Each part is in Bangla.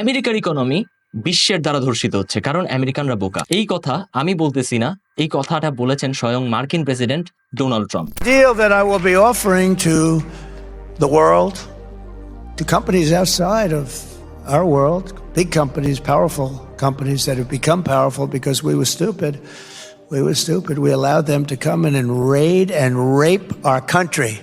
আমেরিকার ইকোনমি বিশ্বের দ্বারা ধর্ষিত হচ্ছে কারণ আমেরিকানরা বোকা। এই কথা আমি বলতেছি না, এই কথাটা বলেছেন স্বয়ং মার্কিন president Donald Trump. Deal that I will be offering to the world, to companies outside of our world, big companies, powerful companies that have become powerful because we were stupid. We allowed them to come in and raid and rape our country.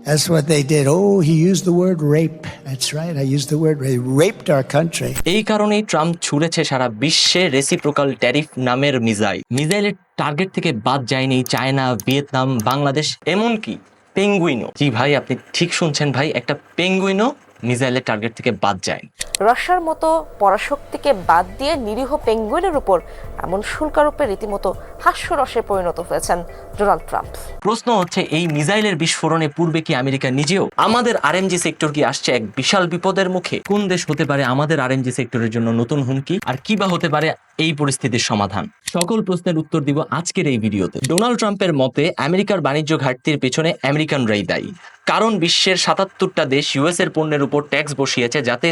That's what they did. Oh, he used the word rape. That's right. I used the word rape. They raped our country. এই কারণেই ট্রাম্প ছুড়েছে সারা বিশ্বে রেসিপ্রোকাল ট্যারিফ নামের মিসাইলের টার্গেট থেকে বাদ যায়নি চায়না, ভিয়েতনাম, বাংলাদেশ, এমনকি পেঙ্গুইনও। জি ভাই, আপনি ঠিক শুনছেন ভাই, একটা পেঙ্গুইনও মিসাইলের টার্গেট থেকে বাদ যায়। রাশিয়ার মতো পরাশক্তিকে বাদ দিয়ে নিরীহ পেঙ্গুইনের উপর এমন শুল্কারোপে রীতিমতো হাস্যরসে পরিণত হয়েছেন ডোনাল্ড ট্রাম্প। প্রশ্ন হচ্ছে, এই মিসাইলের বিস্ফোরণে পূর্বে কি আমেরিকা নিজেও আমাদের আরএমজি সেক্টর কি আসছে এক বিশাল বিপদের মুখে? কোন দেশ হতে পারে আমাদের আরএমজি সেক্টরের জন্য নতুন হুমকি, আর কি বা হতে পারে এই পরিস্থিতির সমাধান? সকল প্রশ্নের উত্তর দিব আজকের এই ভিডিওতে। ডোনাল্ড ট্রাম্পের মতে আমেরিকার বাণিজ্য ঘাটতির পেছনে আমেরিকানরাই দায়ী, কারণ বিশ্বের ৭৭টা দেশ ইউএস এর পণ্যের উপর ট্যাক্স বসিয়েছে যাতে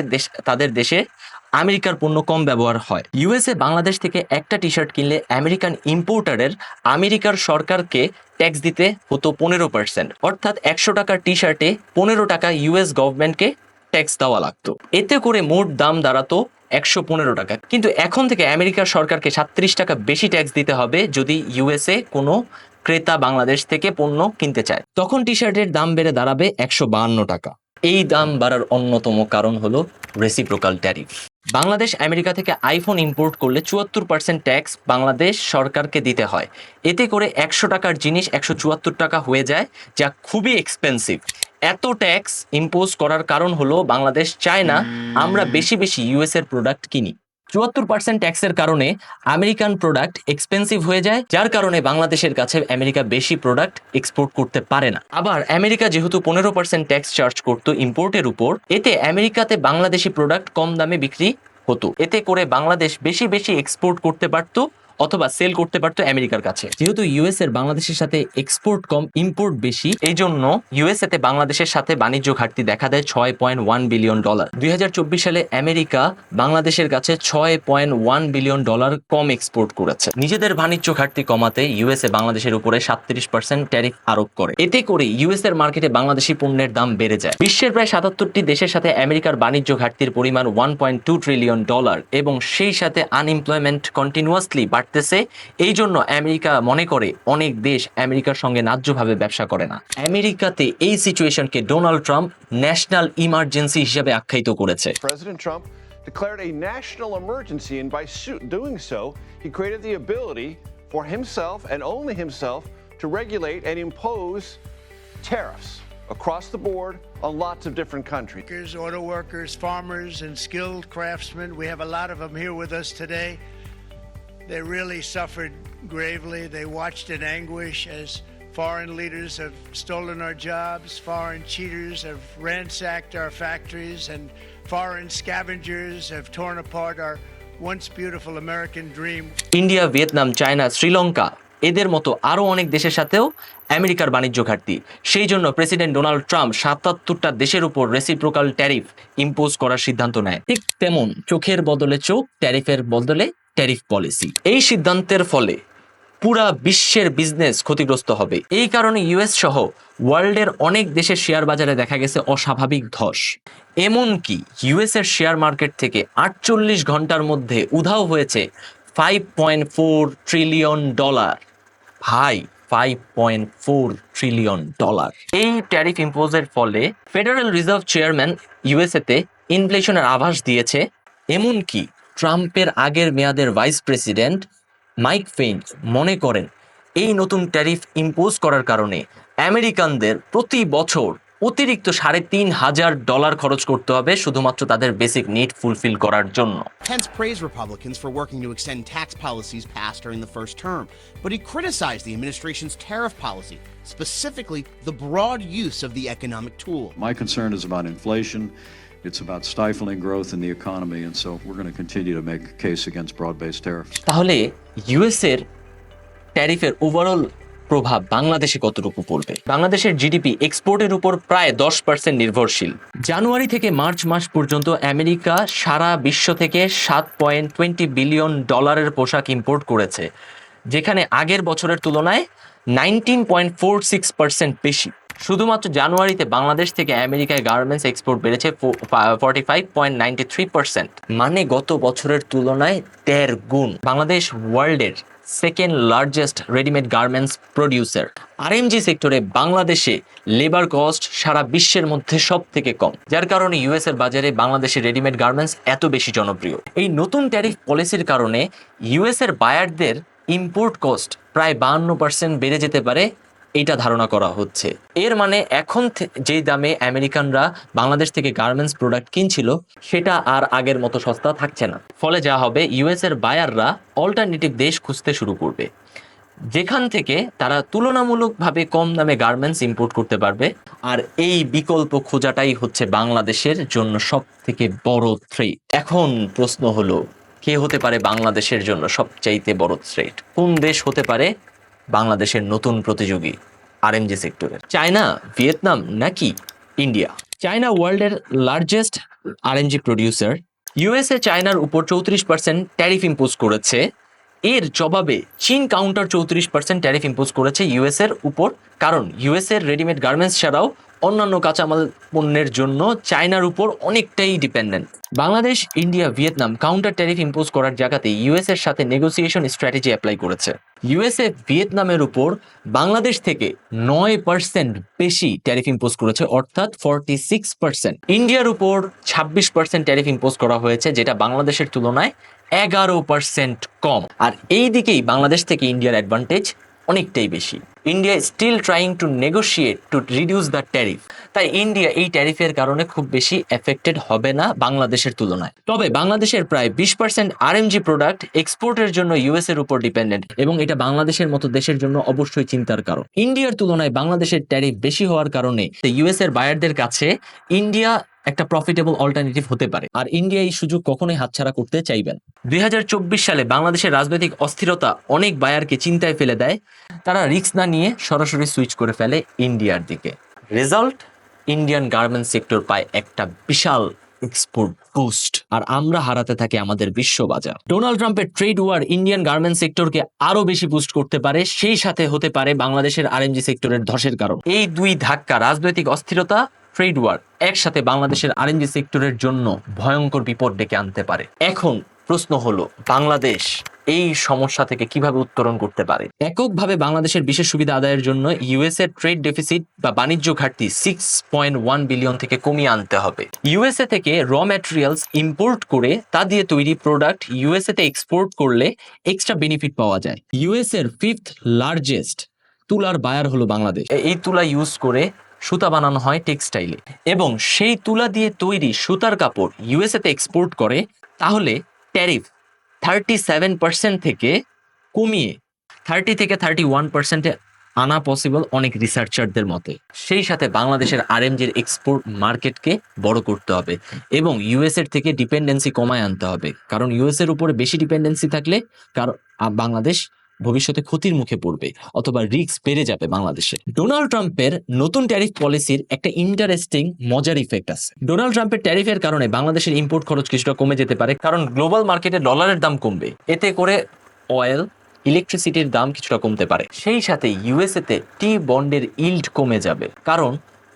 তাদের দেশে আমেরিকার পণ্য কম ব্যবহার হয়। ইউএসএ বাংলাদেশ থেকে একটা টি শার্ট কিনলে আমেরিকান ইম্পোর্টারের আমেরিকার সরকারকে ট্যাক্স দিতে হতো 15%, অর্থাৎ 100 টাকার টি শার্টে 15 টাকা ইউএস গভর্নমেন্টকে ট্যাক্স দেওয়া লাগতো। এতে করে মোট দাম দাঁড়াতো 115 টাকা। কিন্তু এখন থেকে আমেরিকার সরকারকে 37 টাকা বেশি ট্যাক্স দিতে হবে যদি ইউএসএ কোনো ক্রেতা বাংলাদেশ থেকে পণ্য কিনতে চায়। তখন টি শার্টের দাম বেড়ে দাঁড়াবে 152 টাকা। এই দাম বাড়ার অন্যতম কারণ হলো রেসিপ্রোকাল ট্যারিফ। বাংলাদেশ আমেরিকা থেকে আইফোন ইম্পোর্ট করলে 74% ট্যাক্স বাংলাদেশ সরকারকে দিতে হয়। এতে করে 100 টাকার জিনিস 174 টাকা হয়ে যায়, যা খুবই এক্সপেন্সিভ। এত ট্যাক্স ইম্পোজ করার কারণ হলো বাংলাদেশ চায় না আমরা বেশি বেশি ইউএস এর প্রোডাক্ট কিনি। 74% ট্যাক্সের কারণে আমেরিকান প্রোডাক্ট এক্সপেন্সিভ হয়ে যায়, যার কারণে বাংলাদেশের কাছে আমেরিকা বেশি প্রোডাক্ট এক্সপোর্ট করতে পারে না। আবার আমেরিকা যেহেতু 15% ট্যাক্স চার্জ করতো ইম্পোর্টের উপর, এতে আমেরিকাতে বাংলাদেশি প্রোডাক্ট কম দামে বিক্রি হতো। এতে করে বাংলাদেশ বেশি বেশি এক্সপোর্ট করতে পারতো অথবা সেল করতে পারতো আমেরিকার কাছে। যেহেতু ইউএস এর বাংলাদেশের সাথে এক্সপোর্ট কম, ইম্পোর্ট বেশি, এই জন্য ইউএসএ তে বাংলাদেশের সাথে বাণিজ্য ঘাটতি দেখা দেয় $6.1 বিলিয়ন। 2024 সালে আমেরিকা বাংলাদেশের কাছে $6.1 বিলিয়ন কম এক্সপোর্ট করেছে। নিজেদের বাণিজ্য ঘাটতি কমাতে ইউএসএ বাংলাদেশের উপরে 37% ট্যারিফ আরোপ করে। এতে করে ইউএস এর মার্কেটে বাংলাদেশি পণ্যের দাম বেড়ে যায়। বিশ্বের প্রায় 77টি দেশের সাথে আমেরিকার বাণিজ্য ঘাটতির পরিমাণ $1.2 ট্রিলিয়ন এবং সেই সাথে আনএমপ্লয়মেন্ট কন্টিনিউয়াসলি বাড়তেছে। এই জন্য আমেরিকা মনে করে অনেক দেশ আমেরিকার সঙ্গে ন্যায্যভাবে ব্যবসা করে না। আমেরিকাতে এই সিচুয়েশনকে ডোনাল্ড ট্রাম্প ন্যাশনাল ইমার্জেন্সি হিসেবে আখ্যায়িত করেছে। President Trump declared a national emergency, and by doing so, he created the ability for himself and only himself to regulate and impose tariffs across the board on lots of different countries. Auto workers, farmers, and skilled craftsmen. We have a lot of them here with us today. They really suffered gravely. They watched in anguish as foreign leaders have stolen our jobs, foreign cheaters have ransacked our factories, and foreign scavengers have torn apart our once beautiful American dream. India, Vietnam, China, Sri Lanka এদের মতো আরো অনেক দেশের সাথেও আমেরিকার বাণিজ্য ঘাটতি। সেই জন্য প্রেসিডেন্ট ডোনাল্ড ট্রাম্প 77টা দেশের উপর রেসিপ্রোকাল ট্যারিফ ইম্পোজ করার সিদ্ধান্ত নেয়। ঠিক তেমন চোখের বদলে চোখ, ট্যারিফের বদলে ট্যারিফ পলিসি। এই সিদ্ধান্তের ফলে পুরা বিশ্বের বিজনেস ক্ষতিগ্রস্ত হবে। এই কারণে ইউএস সহ ওয়ার্ল্ডের অনেক দেশের শেয়ার বাজারে দেখা গেছে অস্বাভাবিক ধস। এমনকি ইউএস এর শেয়ার মার্কেট থেকে 48 ঘন্টার মধ্যে উধাও হয়েছে $5.4 ট্রিলিয়ন। ভাই, $5.4 ট্রিলিয়ন। এই ট্যারিফ ইম্পোজের ফলে ফেডারেল রিজার্ভ চেয়ারম্যান ইউএসএতে ইনফ্লেশনের আভাস দিয়েছে। এমনকি ট্রাম্পের আগের মেয়াদের ভাইস প্রেসিডেন্ট মাইক পেন্স মনে করেন এই নতুন ট্যারিফ ইম্পোজ করার কারণে আমেরিকানদের প্রতি বছর অতিরিক্ত $3,500 খরচ করতে হবে শুধুমাত্র তাদের বেসিক নিড ফুলফিল করার জন্য। Pence praised Republicans for working to extend tax policies passed during the first term, but he criticized the administration's tariff policy, specifically the broad use of the economic tool. My concern is about inflation. It's about stifling growth in the economy, and so we're going to continue to make a case against broad-based tariffs. তাহলে ইউএস এর ট্যারিফের ওভারঅল প্রভাব বাংলাদেশে কতটুকু পড়বে? বাংলাদেশের জিডিপি এক্সপোর্টের উপর প্রায় 10% নির্ভরশীল। জানুয়ারি থেকে মার্চ মাস পর্যন্ত আমেরিকা সারা বিশ্ব থেকে $7.20 বিলিয়ন পোশাক ইম্পোর্ট করেছে, যেখানে আগের বছরের তুলনায় 19.46% বেশি। শুধুমাত্র জানুয়ারিতে বাংলাদেশ থেকে আমেরিকায় গার্মেন্টস এক্সপোর্ট বেড়েছে 45.93%, মানে গত বছরের তুলনায় 13 গুণ। বাংলাদেশ ওয়ার্ল্ডের second largest readymade garments producer. RMG সেক্টরে বাংলাদেশে লেবার কস্ট সারা বিশ্বের মধ্যে সব থেকে কম, যার কারণে ইউএস এর বাজারে বাংলাদেশের রেডিমেড গার্মেন্টস এত বেশি জনপ্রিয়। এই নতুন ট্যারিফ পলিসির কারণে ইউএস এর বায়ারদের ইম্পোর্ট কস্ট প্রায় 52% বেড়ে যেতে পারে, এইটা ধারণা করা হচ্ছে। এর মানে এখন যে দামে আমেরিকানরা বাংলাদেশ থেকে গার্মেন্টস প্রোডাক্ট কিনছিল সেটা আর আগের মতো সস্তা থাকছে না। ফলে যা হবে, ইউএস এর বায়াররা অল্টারনেটিভ দেশ খুঁজতে শুরু করবে, যেখান থেকে তারা তুলনামূলকভাবে কম দামে গার্মেন্টস ইম্পোর্ট করতে পারবে। আর এই বিকল্প খোঁজাটাই হচ্ছে বাংলাদেশের জন্য সব থেকে বড় থ্রেট। এখন প্রশ্ন হলো, কে হতে পারে বাংলাদেশের জন্য সবচাইতে বড় থ্রেট? কোন দেশ হতে পারে বাংলাদেশের নতুন প্রতিযোগী আরএমজি সেক্টরের? চায়না, ভিয়েতনাম নাকি ইন্ডিয়া? চায়না ওয়ার্ল্ডের লার্জেস্ট আরএমজি প্রডিউসার। ইউএসএ চায়নার উপর 34% ট্যারিফ ইম্পোজ করেছে। এর জবাবে চীন কাউন্টার 34% ট্যারিফ ইম্পোজ করেছে ইউএস এর উপর, কারণ ইউএস এর রেডিমেড গার্মেন্টস ছাড়াও অন্যান্য কাঁচামাল পণ্যের জন্য চায়নার উপর অনেকটাই dependent. Bangladesh, India, Vietnam counter tariff impose করার জায়গাতে ইউএস এর সাথে নেগোসিয়েশন স্ট্র্যাটেজি অ্যাপ্লাই করেছে। ইউএসএ ভিয়েতনামের উপর বাংলাদেশ থেকে 9% বেশি ট্যারিফ ইম্পোজ করেছে, অর্থাৎ 46%। ইন্ডিয়ার উপর 26% ট্যারিফ ইম্পোজ করা হয়েছে, যেটা বাংলাদেশের তুলনায় 11% কম। আর এই দিকেই বাংলাদেশ থেকে ইন্ডিয়ার অ্যাডভান্টেজ অনেকটাই বেশি। India still trying to negotiate to reduce the tariff, তাই ইন্ডিয়া এই ট্যারিফের কারণে খুব বেশি এফেক্টেড হবে না বাংলাদেশের তুলনায়। তবে বাংলাদেশের প্রায় 20% আরএমজি প্রোডাক্ট এক্সপোর্টের জন্য ইউএস এর উপর ডিপেন্ডেন্ট, এবং এটা বাংলাদেশের মতো দেশের জন্য অবশ্যই চিন্তার কারণ। ইন্ডিয়ার তুলনায় বাংলাদেশের ট্যারিফ বেশি হওয়ার কারণে ইউএস এর বায়ারদের কাছে ইন্ডিয়া একটা প্রফিটেবল অল্টারনেটিভ হতে পারে, আর ইন্ডিয়া এই সুযোগ কখনোই হাতছাড়া করতে চাইবেন। 2024 সালে বাংলাদেশের রাজনৈতিক অস্থিরতা অনেক বায়ারকে চিন্তায় ফেলে দেয়। তারা রিস্ক না নিয়ে সরাসরি সুইচ করে ফেলে ইন্ডিয়ার দিকে। রেজাল্ট, ইন্ডিয়ান গার্মেন্টস সেক্টর পায় একটা বিশাল এক্সপোর্ট বুস্ট, আর আমরা হারাতে থাকি আমাদের বিশ্ব বাজার। ডোনাল্ড ট্রাম্পের ট্রেড ওয়ার ইন্ডিয়ান গার্মেন্টস সেক্টরকে আরো বেশি বুস্ট করতে পারে, সেই সাথে হতে পারে বাংলাদেশের আরএমজি সেক্টরের ধসের কারণ। এই দুই ধাক্কা, রাজনৈতিক অস্থিরতা, ট্রেড ওয়ার, একসাথে বাংলাদেশের আরএমজি সেক্টরের জন্য ভয়ঙ্কর বিপদ ডেকে আনতে পারে। এখন প্রশ্ন হলো, বাংলাদেশ এই সমস্যা থেকে কিভাবে উত্তরণ করতে পারে? এককভাবে বাংলাদেশের বিশেষ সুবিধা আদায়ের জন্য ইউএস এর ট্রেড ডেফিসিট বা বাণিজ্য ঘাটতি 6.1 বিলিয়ন থেকে কমিয়ে আনতে হবে। ইউএসএ থেকে র ম্যাটেরিয়ালস ইম্পোর্ট করে তা দিয়ে তৈরি প্রোডাক্ট ইউএসএ তে এক্সপোর্ট করলে এক্সট্রা বেনিফিট পাওয়া যায়। ইউএস এর 5th লার্জেস্ট তুলার বায়ার হলো বাংলাদেশ। এই তুলা ইউজ করে সুতা বানানো হয় টেক্সটাইলে, এবং সেই তুলা দিয়ে তৈরি সুতার কাপড় ইউএসএ তে এক্সপোর্ট করে, তাহলে ট্যারিফ 37% থেকে কমিয়ে 30 থেকে 31% আনা পসিবল অনেক রিসার্চারদের মতে। সেই সাথে বাংলাদেশের আরএমজির এক্সপোর্ট মার্কেটকে বড় করতে হবে এবং ইউএস এর থেকে ডিপেন্ডেন্সি কমায় আনতে হবে, কারণ ইউএস এর উপরে বেশি ডিপেন্ডেন্সি থাকলে বাংলাদেশ ভবিষ্যতে ক্ষতির মুখে পড়বে অথবা রিস্ক বেড়ে যাবে বাংলাদেশে। ডোনাল্ড ট্রাম্পের নতুন ট্যারিফ পলিসির একটা ইন্টারেস্টিং মজার ইফেক্ট আছে। ডোনাল্ড ট্রাম্পের ট্যারিফের কারণে বাংলাদেশের ইম্পোর্ট খরচ কিছুটা কমে যেতে পারে, কারণ গ্লোবাল মার্কেটে ডলারের দাম কমবে, এতে করে অয়েল, ইলেকট্রিসিটির দাম কিছুটা কমতে পারে। সেই সাথে ইউএসএ তে টি বন্ডের ইল্ড কমে যাবে, কারণ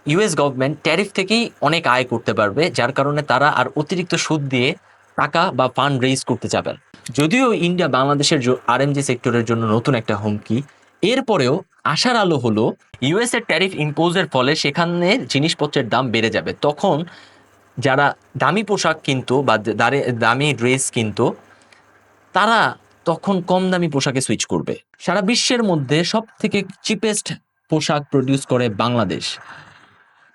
ইউএস গভর্নমেন্ট ট্যারিফ থেকেই অনেক আয় করতে পারবে, যার কারণে তারা আর অতিরিক্ত সুদ দিয়ে টাকা বা ফান্ড রেইজ করতে যাবেন। যদিও ইন্ডিয়া বাংলাদেশের আরএমজি সেক্টরের জন্য নতুন একটা হুমকি, এরপরেও আশার আলো হলো ইউএস এর ট্যারিফ ইম্পোজের ফলে সেখানে জিনিসপত্রের দাম বেড়ে যাবে। তখন যারা দামি পোশাক কিনতো বা দামি ড্রেস কিনতো, তারা তখন কম দামি পোশাকে সুইচ করবে। সারা বিশ্বের মধ্যে সব থেকে চিপেস্ট পোশাক প্রডিউস করে বাংলাদেশ,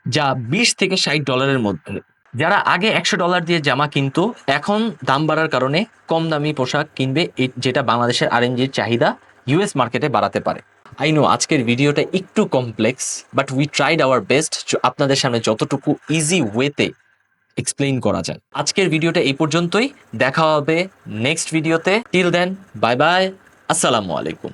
যা $20 থেকে $60 মধ্যে। যারা আগে $100 দিয়ে জামা কিনতো, এখন দাম বাড়ার কারণে কম দামি পোশাক কিনবে, যেটা বাংলাদেশের আরএমজির চাহিদা ইউএস মার্কেটে বাড়াতে পারে। আই নো আজকের ভিডিওটা একটু complex, but we tried our best আপনাদের সামনে যতটুকু ইজি ওয়েতে এক্সপ্লেইন করা যায়। আজকের ভিডিওটা এই পর্যন্তই, দেখা হবে নেক্সট ভিডিওতে। টিল দেন, বাই বাই, আসসালামু আলাইকুম।